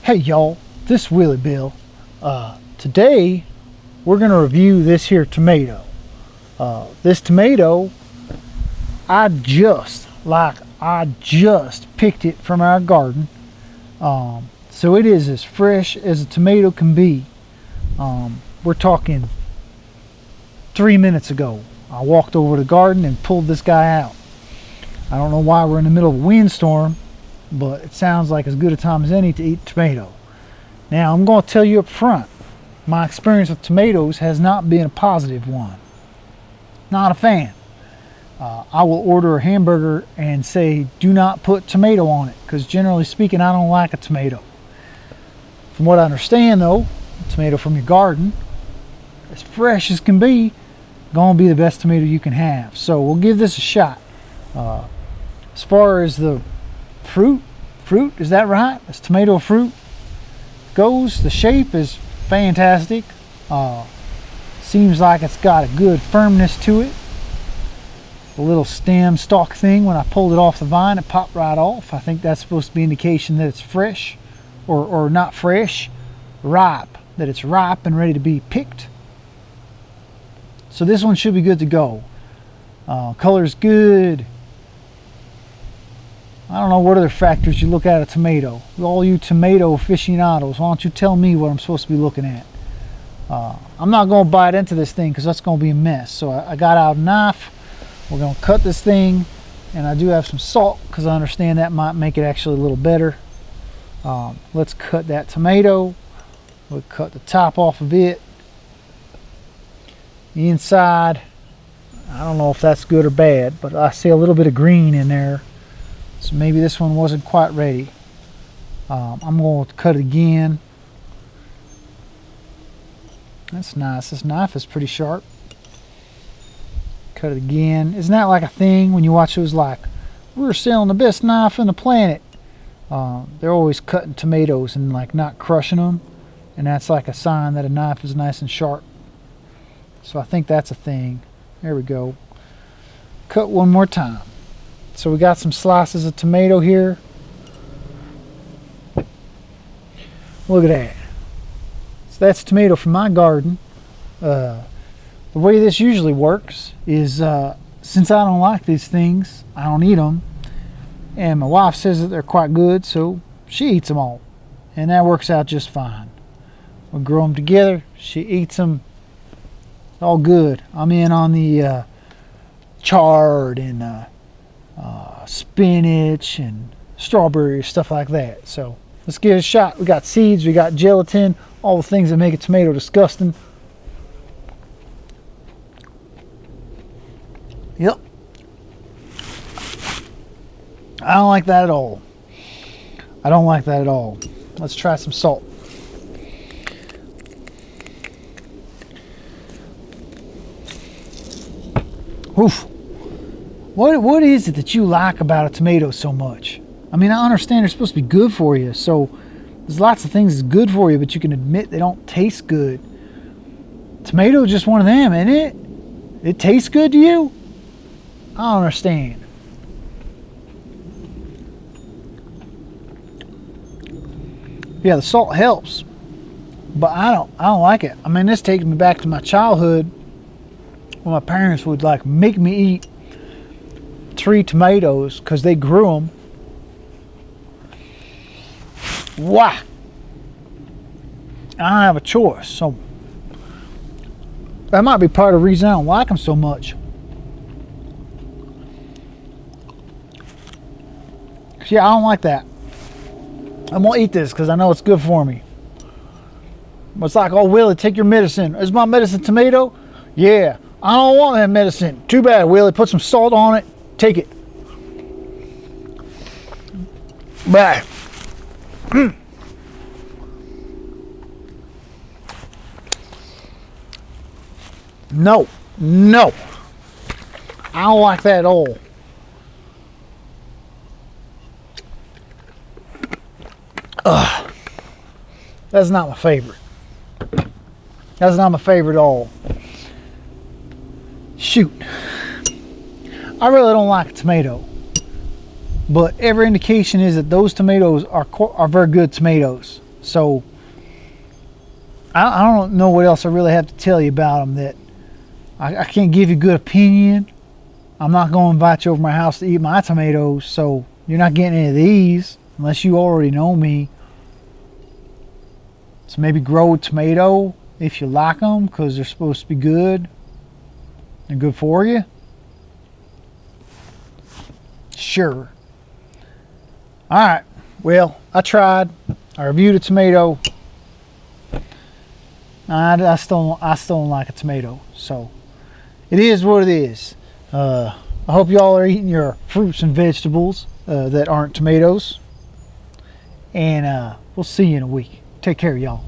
Hey y'all, this is Willie Bill. Today we're going to review this here tomato. This tomato, I just picked it from our garden. So it is as fresh as a tomato can be. We're talking 3 minutes ago. I walked over to the garden and pulled this guy out. I don't know why we're in the middle of a windstorm, but it sounds like as good a time as any to eat tomato. Now I'm going to tell you up front, my experience with tomatoes has not been a positive one. Not a fan. I will order a hamburger and say do not put tomato on it, because generally speaking I don't like a tomato. From what I understand though, a tomato from your garden, as fresh as can be, going to be the best tomato you can have. So we'll give this a shot. As far as the fruit, is that right? As tomato fruit goes, the shape is fantastic. Seems like it's got a good firmness to it. The little stem stalk thing, when I pulled it off the vine, it popped right off. I think that's supposed to be indication that it's fresh, or not fresh, ripe, that it's ripe and ready to be picked. So this one should be good to go. Color's good. I don't know what other factors you look at a tomato. All you tomato aficionados, why don't you tell me what I'm supposed to be looking at? I'm not going to bite into this thing because that's going to be a mess. So I got out a knife. We're going to cut this thing, and I do have some salt because I understand that might make it actually a little better. Let's cut that tomato. We'll cut the top off of it. The inside, I don't know if that's good or bad, but I see a little bit of green in there. So maybe this one wasn't quite ready. I'm going to cut it again. That's nice. This knife is pretty sharp. Cut it again. Isn't that like a thing when you watch those, like, we're selling the best knife on the planet? They're always cutting tomatoes and like not crushing them. And that's like a sign that a knife is nice and sharp. So I think that's a thing. There we go. Cut one more time. So we got some slices of tomato here. Look at that. So that's tomato from my garden. The way this usually works is since I don't like these things, I don't eat them. And my wife says that they're quite good, so she eats them all. And that works out just fine. We grow them together. She eats them. All good. I'm in on the chard and spinach and strawberries, stuff like that. So let's give it a shot. We got seeds, we got gelatin, all the things that make a tomato disgusting. Yep. I don't like that at all. I don't like that at all. Let's try some salt. Oof. What is it that you like about a tomato so much? I mean, I understand they're supposed to be good for you, so there's lots of things that's good for you, but you can admit they don't taste good. Tomato is just one of them, isn't it? It tastes good to you? I don't understand. Yeah, the salt helps, but I don't like it. I mean, this takes me back to my childhood when my parents would like make me eat 3 tomatoes because they grew them. Why? I don't have a choice, so that might be part of the reason I don't like them so much. Yeah, I don't like that. I'm gonna eat this because I know it's good for me. It's like, oh Willie, take your medicine. Is my medicine tomato? Yeah, I don't want that medicine. Too bad, Willie. Put some salt on it. Take it. Bye. No. I don't like that at all. That's not my favorite. That's not my favorite at all. Shoot. I really don't like a tomato. But every indication is that those tomatoes are very good tomatoes. So I don't know what else I really have to tell you about them. That I can't give you a good opinion. I'm not going to invite you over my house to eat my tomatoes, so you're not getting any of these unless you already know me. So maybe grow a tomato if you like them, because they're supposed to be good. They're good for you. Sure. Alright, well, I tried. I reviewed a tomato. I still don't like a tomato, so it is what it is. I hope y'all are eating your fruits and vegetables that aren't tomatoes, and we'll see you in a week. Take care, y'all.